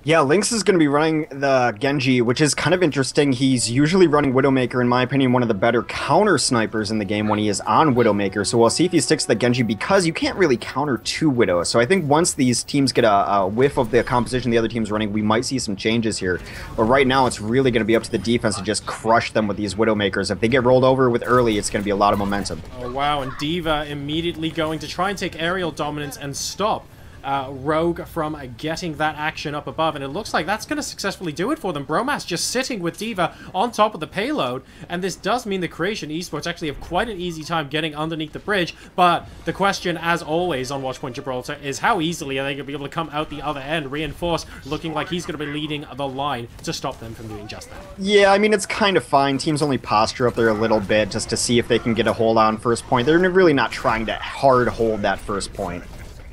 Yeah, Lynx is going to be running the Genji, which is kind of interesting. He's usually running Widowmaker, in my opinion, one of the better counter snipers in the game when he is on Widowmaker. So we'll see if he sticks to the Genji because you can't really counter two Widows. So I think once these teams get a whiff of the composition the other team's running, we might see some changes here. But right now, it's really going to be up to the defense to just crush them with these Widowmakers. If they get rolled over with early, it's going to be a lot of momentum. Oh, wow. And D.Va immediately going to try and take aerial dominance and stop Rogue from getting that action up above, and it looks like that's going to successfully do it for them. Bromas just sitting with D.Va on top of the payload, and this does mean the Creation eSports actually have quite an easy time getting underneath the bridge, but the question, as always on Watchpoint Gibraltar, is how easily are they going to be able to come out the other end? Reinforce looking like he's going to be leading the line to stop them from doing just that. Yeah, I mean, it's kind of fine. Teams only posture up there a little bit just to see if they can get a hold on first point. They're really not trying to hard hold that first point.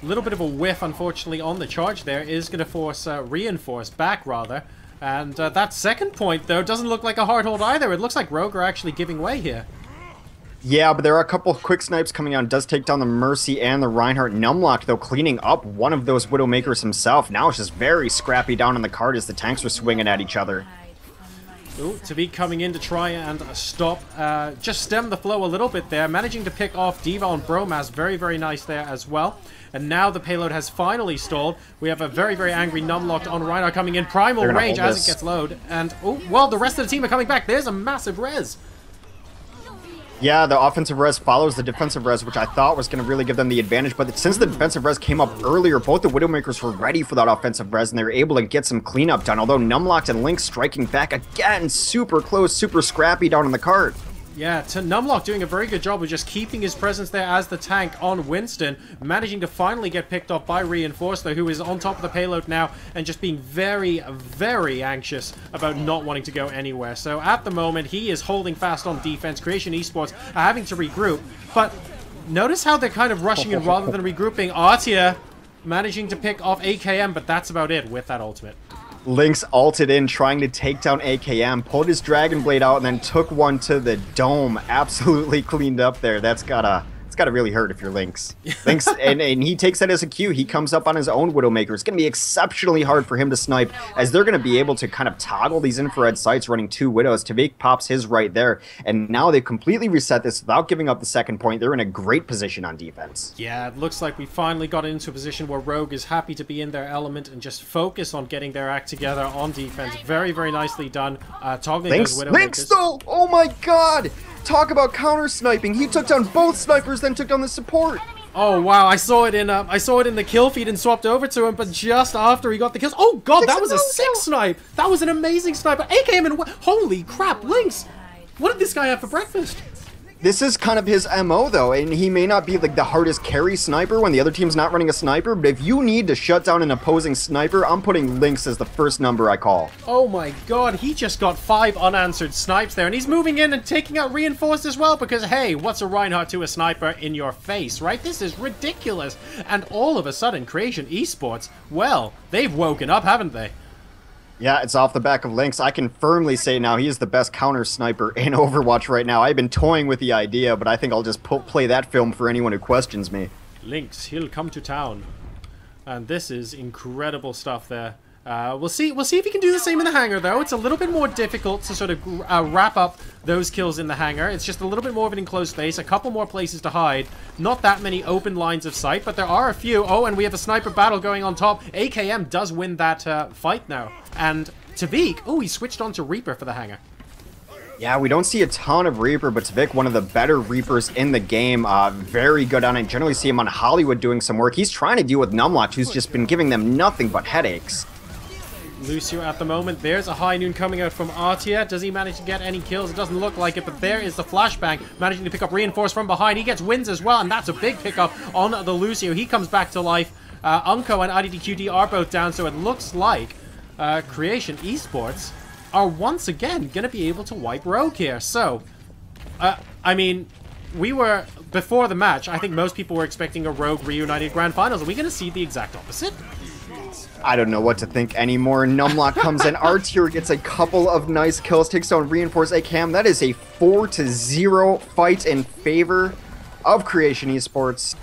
A little bit of a whiff, unfortunately, on the charge there is going to force Reinforce back, rather. And that second point, though, doesn't look like a hard hold either. It looks like Rogue are actually giving way here. Yeah, but there are a couple of quick snipes coming out. Does take down the Mercy and the Reinhardt. Numlock, though, cleaning up one of those Widowmakers himself. Now it's just very scrappy down on the card as the tanks are swinging at each other. Ooh, Tavik coming in to try and stop, just stem the flow a little bit there. Managing to pick off D.Va and Bromas. Very, very nice there as well. And now the payload has finally stalled. We have a very, very angry Numlocked on Reinhardt coming in. Primal range as it gets low. And, oh, well, the rest of the team are coming back. There's a massive res. Yeah, the offensive res follows the defensive res, which I thought was going to really give them the advantage. But since the defensive res came up earlier, both the Widowmakers were ready for that offensive res, and they were able to get some cleanup done. Although Numlocked and Lynx striking back again, super close, super scrappy down on the card. Yeah, Numlock doing a very good job of just keeping his presence there as the tank on Winston, managing to finally get picked up by Reinforce, though, who is on top of the payload now and just being very, very anxious about not wanting to go anywhere. So at the moment, he is holding fast on defense. Creation eSports are having to regroup, but notice how they're kind of rushing in rather than regrouping. Artia managing to pick off AKM, but that's about it with that ultimate. Lynx ulted in, trying to take down AKM, pulled his Dragon Blade out, and then took one to the dome. Absolutely cleaned up there. It's gotta really hurt if you're Lynx. Lynx, and he takes that as a cue. He comes up on his own Widowmaker. It's going to be exceptionally hard for him to snipe, as they're going to be able to kind of toggle these infrared sights running two Widows. Tavik pops his right there, and now they've completely reset this without giving up the second point. They're in a great position on defense. Yeah, it looks like we finally got into a position where Rogue is happy to be in their element and just focus on getting their act together on defense. Very, very nicely done. Toggling those Widowmakers. Lynx though! Oh my god! Talk about counter sniping. He took down both snipers, then took down the support. Oh wow! I saw it in the kill feed and swapped over to him, but just after he got the kills. Oh god, that was a sick snipe. That was an amazing sniper. AKM and holy crap, Lynx! What did this guy have for breakfast? This is kind of his MO though, and he may not be like the hardest carry sniper when the other team's not running a sniper, but if you need to shut down an opposing sniper, I'm putting Lynx as the first number I call. Oh my god, he just got 5 unanswered snipes there, and he's moving in and taking out Reinforced as well, because hey, what's a Reinhardt to a sniper in your face, right? This is ridiculous. And all of a sudden, Creation eSports, well, they've woken up, haven't they? Yeah, it's off the back of Lynx. I can firmly say now he is the best counter sniper in Overwatch right now. I've been toying with the idea, but I think I'll just play that film for anyone who questions me. Lynx, he'll come to town. And this is incredible stuff there. We'll see if he can do the same in the hangar, though. It's a little bit more difficult to sort of wrap up those kills in the hangar. It's just a little bit more of an enclosed space, a couple more places to hide. Not that many open lines of sight, but there are a few. Oh, and we have a sniper battle going on top. AKM does win that fight now. And Tavik, oh, he switched on to Reaper for the hangar. Yeah, we don't see a ton of Reaper, but Tavik, one of the better Reapers in the game, very good on it. Generally see him on Hollywood doing some work. He's trying to deal with Numlock, who's just been giving them nothing but headaches. Lucio at the moment. There's a high noon coming out from Artia. Does he manage to get any kills? It doesn't look like it, but there is the flashbang, managing to pick up Reinforce from behind. He gets wins as well, and that's a big pickup on the Lucio. He comes back to life. Unco and IDDQD are both down, so it looks like Creation eSports are once again going to be able to wipe Rogue here. So, I mean, we were, before the match, I think most people were expecting a Rogue reunited Grand Finals. Are we going to see the exact opposite? I don't know what to think anymore. Numlock comes in. R-Tier gets a couple of nice kills, takes down Reinforce AKM. That is a 4-0 fight in favor of Creation eSports.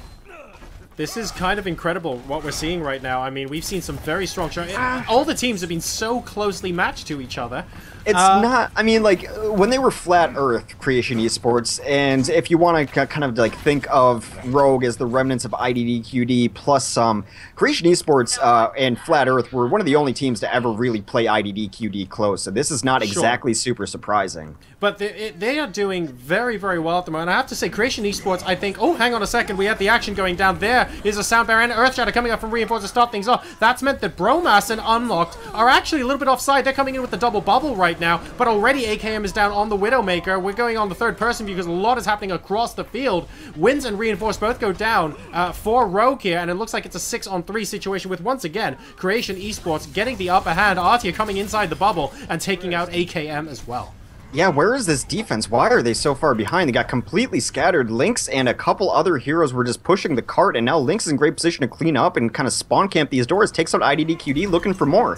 This is kind of incredible what we're seeing right now. I mean, we've seen some very strong shots. All the teams have been so closely matched to each other. It's not, I mean, like, when they were Flat Earth Creation Esports, and if you want to kind of, like, think of Rogue as the remnants of IDDQD plus some, Creation Esports and Flat Earth were one of the only teams to ever really play IDDQD close, so this is not exactly super surprising. But they are doing very, very well at the moment. I have to say, Creation Esports, I think... Oh, hang on a second. We have the action going down. There is a sound barrier and Earthshatter coming up from Reinforce to start things off. That's meant that Bromas and Unlocked are actually a little bit offside. They're coming in with the double bubble right now, but already AKM is down on the Widowmaker. We're going on the third-person view because a lot is happening across the field. Winds and Reinforce both go down for Rogue here, and it looks like it's a 6-on-3 situation with, once again, Creation Esports getting the upper hand. Artia coming inside the bubble and taking out AKM as well. Yeah, where is this defense? Why are they so far behind? They got completely scattered. Lynx and a couple other heroes were just pushing the cart, and now Lynx is in great position to clean up and kind of spawn camp these doors. Takes out IDDQD looking for more.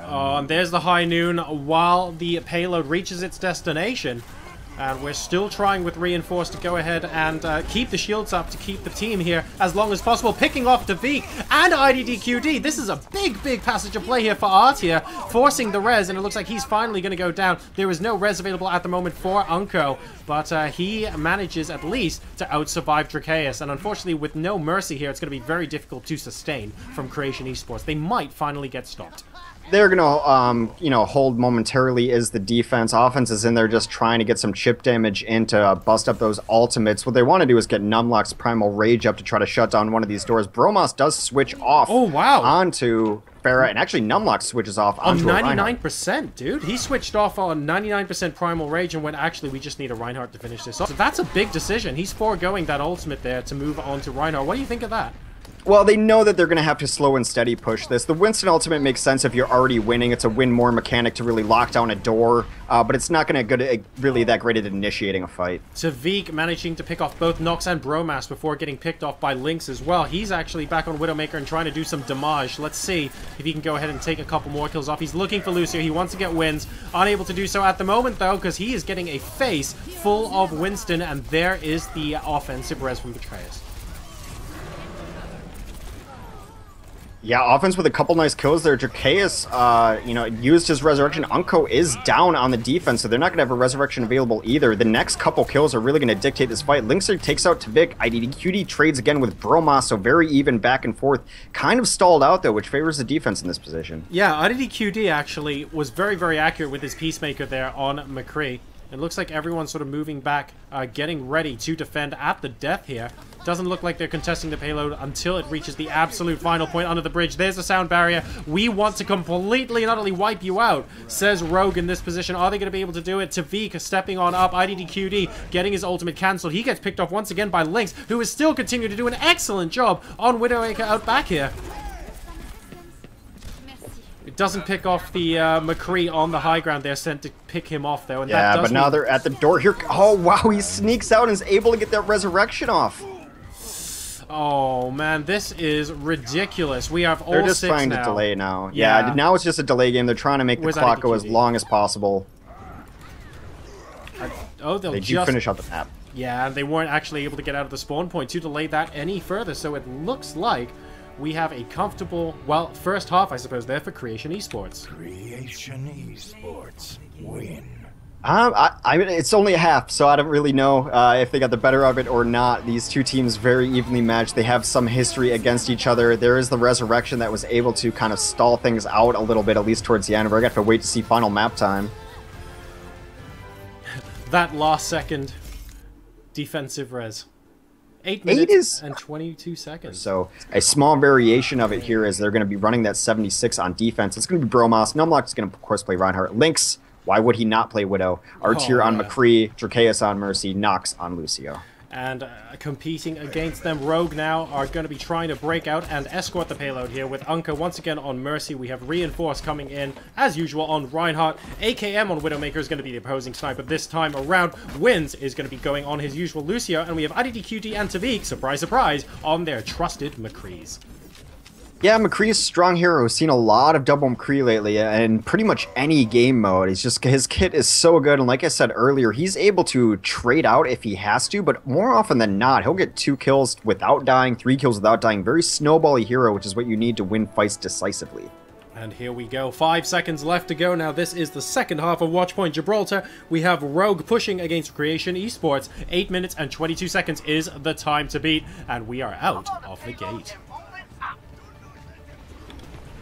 Oh, and there's the high noon while the payload reaches its destination. And we're still trying with Reinforce to go ahead and keep the shields up to keep the team here as long as possible. Picking off Devik and IDDQD. This is a big, big passage of play here for Artia, forcing the res, and it looks like he's finally going to go down. There is no res available at the moment for Unko, but he manages at least to out-survive Dracaeus. And unfortunately, with no mercy here, it's going to be very difficult to sustain from Creation Esports. They might finally get stopped. They're going to, you know, hold momentarily as the defense. Offense is in there just trying to get some chip damage in to bust up those ultimates. What they want to do is get Numlock's Primal Rage up to try to shut down one of these doors. Bromas does switch off onto Farah, and actually Numlock switches off onto on 99%, dude. He switched off on 99% Primal Rage and went, actually, we just need a Reinhardt to finish this off. So that's a big decision. He's foregoing that ultimate there to move on to Reinhardt. What do you think of that? Well, they know that they're going to have to slow and steady push this. The Winston ultimate makes sense if you're already winning. It's a win-more mechanic to really lock down a door, but it's not going to be really that great at initiating a fight. Tavik managing to pick off both Nox and Bromas before getting picked off by Lynx as well. He's actually back on Widowmaker and trying to do some damage. Let's see if he can go ahead and take a couple more kills off. He's looking for Lucio. He wants to get wins. Unable to do so at the moment, though, because he is getting a face full of Winston, and there is the offensive res from Betrayus. Yeah, offense with a couple nice kills there. Dracaeus, you know, used his resurrection. Unko is down on the defense, so they're not going to have a resurrection available either. The next couple kills are really going to dictate this fight. Lynxer takes out Tavik. IDDQD trades again with Bromas, so very even back and forth. Kind of stalled out, though, which favors the defense in this position. Yeah, IDDQD actually was very, very accurate with his Peacemaker there on McCree. It looks like everyone's sort of moving back, getting ready to defend at the death here. Doesn't look like they're contesting the payload until it reaches the absolute final point under the bridge. There's the sound barrier. We want to completely and utterly wipe you out, says Rogue in this position. Are they going to be able to do it? Tavik stepping on up. IDDQD getting his ultimate cancelled. He gets picked off once again by Lynx, who is still continuing to do an excellent job on Widowmaker out back here. It doesn't pick off the McCree on the high ground. They're sent to pick him off, though. And yeah, that but now they're at the door here. Oh, wow, he sneaks out and is able to get that resurrection off. Oh, man, this is ridiculous. We have all They're just six trying now. to delay now. Yeah, now it's just a delay game. They're trying to make the clock go as long as possible. They do finish out the map. Yeah, and they weren't actually able to get out of the spawn point to delay that any further, so it looks like we have a comfortable, well, first half, I suppose, there for Creation Esports. Creation Esports win. I mean, it's only a half, so I don't really know if they got the better of it or not. These two teams very evenly matched. They have some history against each other. There is the resurrection that was able to kind of stall things out a little bit, at least towards the end. We're going to have to wait to see final map time. That last second defensive res. 8 minutes and 22 seconds. So a small variation of it here is they're going to be running that 76 on defense. It's going to be Bromas. Numlock is going to, of course, play Reinhardt. Lynx, why would he not play Widow? Artier on McCree, Dracaeus on Mercy, Nox on Lucio. And competing against them, Rogue now are going to be trying to break out and escort the payload here with Unka once again on Mercy. We have Reinforce coming in, as usual, on Reinhardt. AKM on Widowmaker is going to be the opposing sniper this time around. Wins is going to be going on his usual Lucio, and we have IDDQD and Tavik, surprise, surprise, on their trusted McCrees. Yeah, McCree's a strong hero. We've seen a lot of double McCree lately, and pretty much any game mode. His kit is so good, and like I said earlier, he's able to trade out if he has to, but more often than not, he'll get 2 kills without dying, 3 kills without dying. Very snowbally hero, which is what you need to win fights decisively. And here we go, 5 seconds left to go. Now this is the second half of Watchpoint Gibraltar. We have Rogue pushing against Creation eSports. 8 minutes and 22 seconds is the time to beat, and we are out of the gate.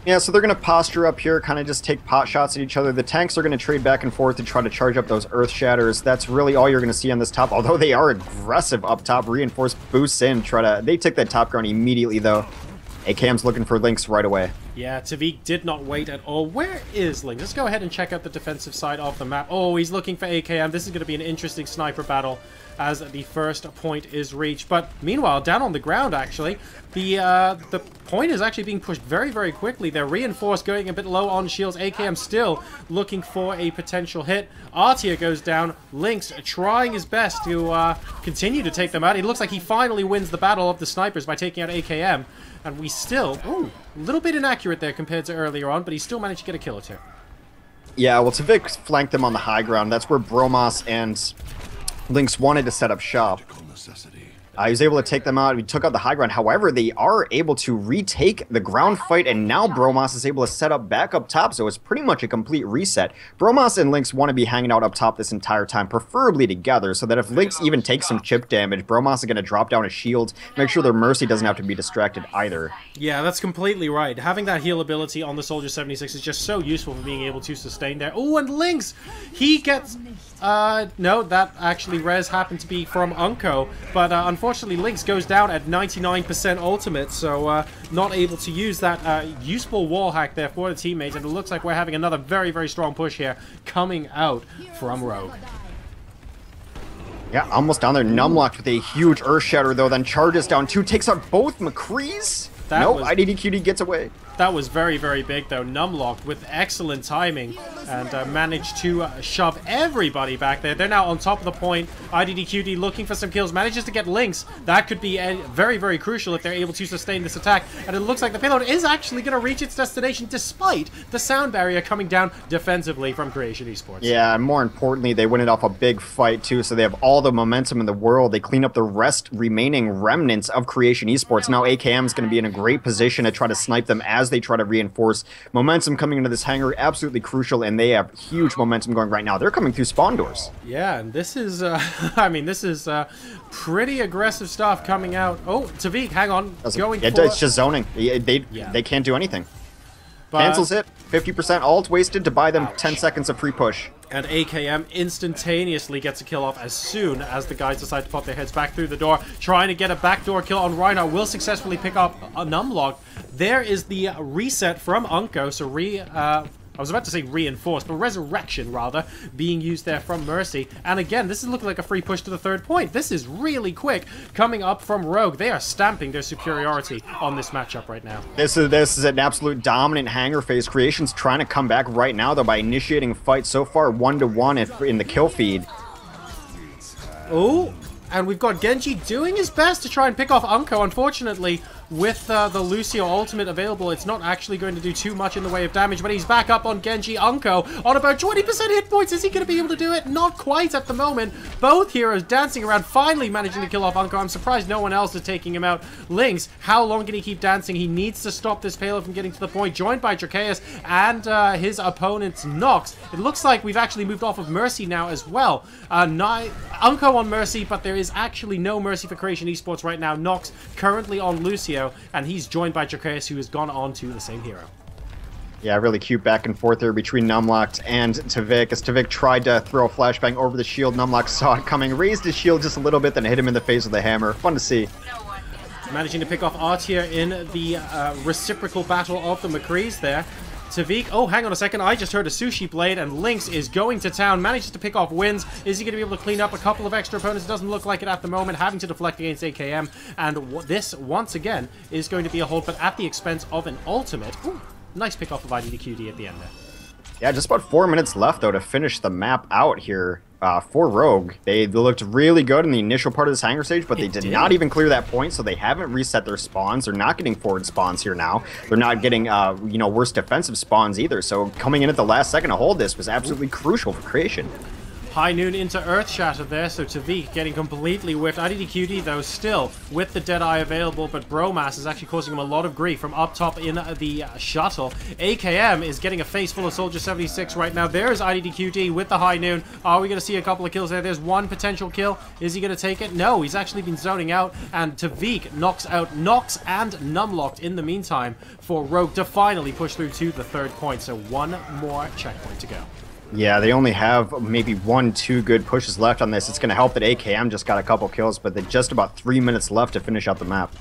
Yeah, so they're going to posture up here, kind of just take pot shots at each other. The tanks are going to trade back and forth to try to charge up those Earth Shatters. That's really all you're going to see on this top, although they are aggressive up top. Reinforced boosts in, they take that top ground immediately, though. AKM's looking for Lynx right away. Yeah, Tavik did not wait at all. Where is Lynx? Let's go ahead and check out the defensive side of the map. Oh, he's looking for AKM. This is going to be an interesting sniper battle as the first point is reached. But meanwhile, down on the ground, actually, the point is actually being pushed very, very quickly. They're reinforced, going a bit low on shields. AKM still looking for a potential hit. Artia goes down. Lynx trying his best to continue to take them out. It looks like he finally wins the battle of the snipers by taking out AKM. And we still... Ooh, a little bit inaccurate there compared to earlier on, but he still managed to get a kill or two. Yeah, well, Tavik flanked them on the high ground. That's where Bromos and Lynx wanted to set up shop. He was able to take them out. We took out the high ground. However, they are able to retake the ground fight, and now Bromos is able to set up back up top, so it's pretty much a complete reset. Bromos and Lynx want to be hanging out up top this entire time, preferably together, so that if Lynx even takes some chip damage, Bromos is going to drop down a shield, make sure their Mercy doesn't have to be distracted either. Yeah, that's completely right. Having that heal ability on the Soldier 76 is just so useful for being able to sustain there. Oh, and Lynx! He gets... no, that actually res happened to be from Unco, but unfortunately Lynx goes down at 99% ultimate, so not able to use that useful wall hack there for the teammates, and it looks like we're having another very, very strong push here coming out from Rogue. Yeah, almost down there. Numlocked with a huge Earth Shatter, though, then charges down 2, takes out both McCrees. Nope, IDDQD gets away. That was very, very big, though. Numlocked with excellent timing and managed to shove everybody back there. They're now on top of the point. IDDQD looking for some kills, manages to get Lynx. That could be very, very crucial if they're able to sustain this attack. And it looks like the payload is actually going to reach its destination despite the sound barrier coming down defensively from Creation eSports. Yeah, and more importantly, they win it off a big fight, too, so they have all the momentum in the world. They clean up the remaining remnants of Creation eSports. Now AKM is going to be in a great position to try to snipe them as they try to reinforce. Momentum coming into this hangar, absolutely crucial, and they have huge momentum going right now. They're coming through spawn doors. Yeah, and this is, I mean, this is pretty aggressive stuff coming out. Oh, Tavik, hang on. It's just zoning. They can't do anything. Cancels it. 50% ult wasted to buy them 10 seconds of free push. And AKM instantaneously gets a kill off as soon as the guys decide to pop their heads back through the door. Trying to get a backdoor kill on Reinhardt, will successfully pick up a Numlock. There is the reset from Unco, so I was about to say reinforced, but resurrection, rather, being used there from Mercy. And again, this is looking like a free push to the third point. This is really quick coming up from Rogue. They are stamping their superiority on this matchup right now. This is an absolute dominant hangar phase. Creation's trying to come back right now, though, by initiating fight so far 1-1 in the kill feed. Oh, and we've got Genji doing his best to try and pick off Unco. Unfortunately, with the Lucio ultimate available, it's not actually going to do too much in the way of damage, but he's back up on Genji. Unco on about 20% hit points. Is he going to be able to do it? Not quite at the moment. Both heroes dancing around, finally managing to kill off Unco. I'm surprised no one else is taking him out. Lynx, how long can he keep dancing? He needs to stop this payload from getting to the point. Joined by Dracaeus and his opponent's Nox. It looks like we've actually moved off of Mercy now as well. Unco on Mercy, but there is actually no Mercy for Creation eSports right now. Nox currently on Lucio, and he's joined by Dracaeus, who has gone on to the same hero. Yeah, really cute back and forth there between Numlocked and Tavik. As Tavik tried to throw a flashbang over the shield, Numlocked saw it coming, raised his shield just a little bit, then hit him in the face with a hammer. Fun to see. Managing to pick off Artia in the reciprocal battle of the McCrees there. Tavik, oh, hang on a second, I just heard a sushi blade, and Lynx is going to town, manages to pick off wins. Is he going to be able to clean up a couple of extra opponents? It doesn't look like it at the moment, having to deflect against AKM, and this, once again, is going to be a hold, but at the expense of an ultimate. Ooh, nice pick off of IDDQD at the end there. Yeah, just about 4 minutes left, though, to finish the map out here. for Rogue. They looked really good in the initial part of this hangar stage, but they did not even clear that point, so they haven't reset their spawns. They're not getting forward spawns here now. They're not getting, you know, worse defensive spawns either. So coming in at the last second to hold this was absolutely crucial for Creation. High Noon into Earth Shatter there, so Tavik getting completely whiffed. IDDQD, though, still with the Deadeye available, but Bromas is actually causing him a lot of grief from up top in the shuttle. AKM is getting a face full of Soldier 76 right now. There's IDDQD with the High Noon. Are we going to see a couple of kills there? There's one potential kill. Is he going to take it? No, he's actually been zoning out, and Tavik knocks out Nox and Numlocked in the meantime for Rogue to finally push through to the 3rd point. So one more checkpoint to go. Yeah, they only have maybe 1-2 good pushes left on this. It's going to help that AKM just got a couple kills, but they're just about 3 minutes left to finish out the map.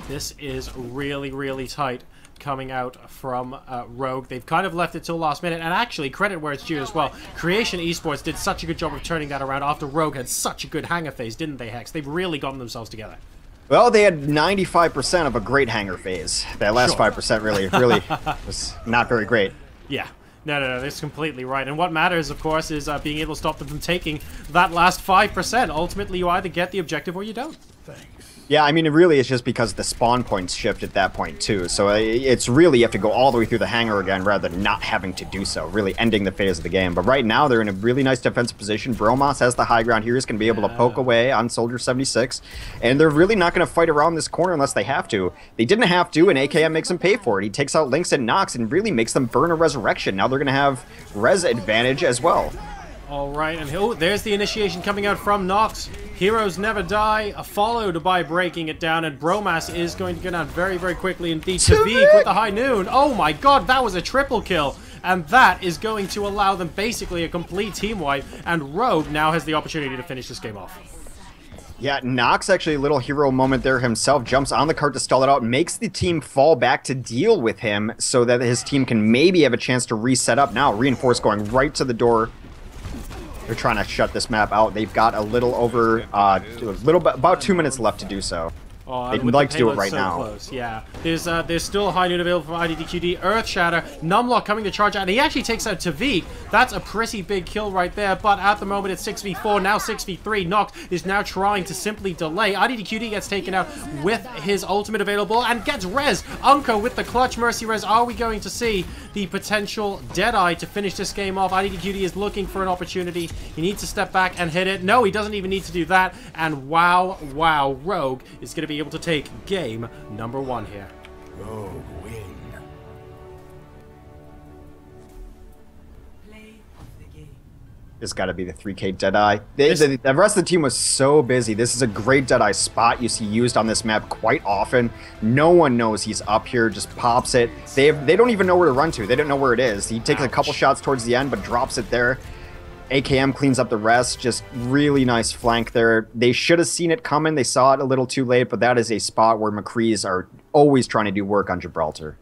This is really, really tight coming out from Rogue. They've kind of left it till last minute, and actually, credit where it's due as well. Creation eSports did such a good job of turning that around after Rogue had such a good hangar phase, didn't they, Hex? They've really gotten themselves together. Well, they had 95% of a great hangar phase. That last 5% really was not very great. Yeah. No, that's completely right. And what matters, of course, is being able to stop them from taking that last 5%. Ultimately, you either get the objective or you don't. Thanks. Yeah, I mean, it really is just because the spawn points shift at that point, too. So it's really, you have to go all the way through the hangar again rather than not having to do so, really ending the phase of the game. But right now, they're in a really nice defensive position. Bromas has the high ground here. He's going to be able to poke away on Soldier 76. And they're really not going to fight around this corner unless they have to. They didn't have to, and AKM makes them pay for it. He takes out Lynx and Nox and really makes them burn a Resurrection. Now they're going to have res advantage as well. All right, and there's the initiation coming out from Nox. Heroes never die, followed by breaking it down, and Bromas is going to go down very, very quickly indeed. Tavik with the High Noon. Oh my god, that was a triple kill. And that is going to allow them basically a complete team wipe, and Rogue now has the opportunity to finish this game off. Yeah, Nox actually a little hero moment there himself, jumps on the cart to stall it out, makes the team fall back to deal with him so that his team can maybe have a chance to reset up. Now, Reinforce going right to the door. They're trying to shut this map out. They've got a little over, about 2 minutes left to do so. They'd like to do it right now. Close. Yeah, there's still a High Noon available from IDDQD. Earth Shatter, Numlock coming to charge out, and he actually takes out Tavik. That's a pretty big kill right there, but at the moment it's 6v4, now 6v3. Nox is now trying to simply delay. IDDQD gets taken out with his ultimate available and gets res. Unko with the clutch mercy res. Are we going to see the potential Deadeye to finish this game off? IDDQD is looking for an opportunity. He needs to step back and hit it. No, he doesn't even need to do that. And wow, Rogue is going to be able to take game number 1 here. Rogue win. It's got to be the 3K Deadeye. The rest of the team was so busy. This is a great Deadeye spot you see used on this map quite often. No one knows he's up here, just pops it. They don't even know where to run to. They don't know where it is. He takes a couple shots towards the end, but drops it there. AKM cleans up the rest. Just really nice flank there. They should have seen it coming. They saw it a little too late, but that is a spot where McCrees are always trying to do work on Gibraltar.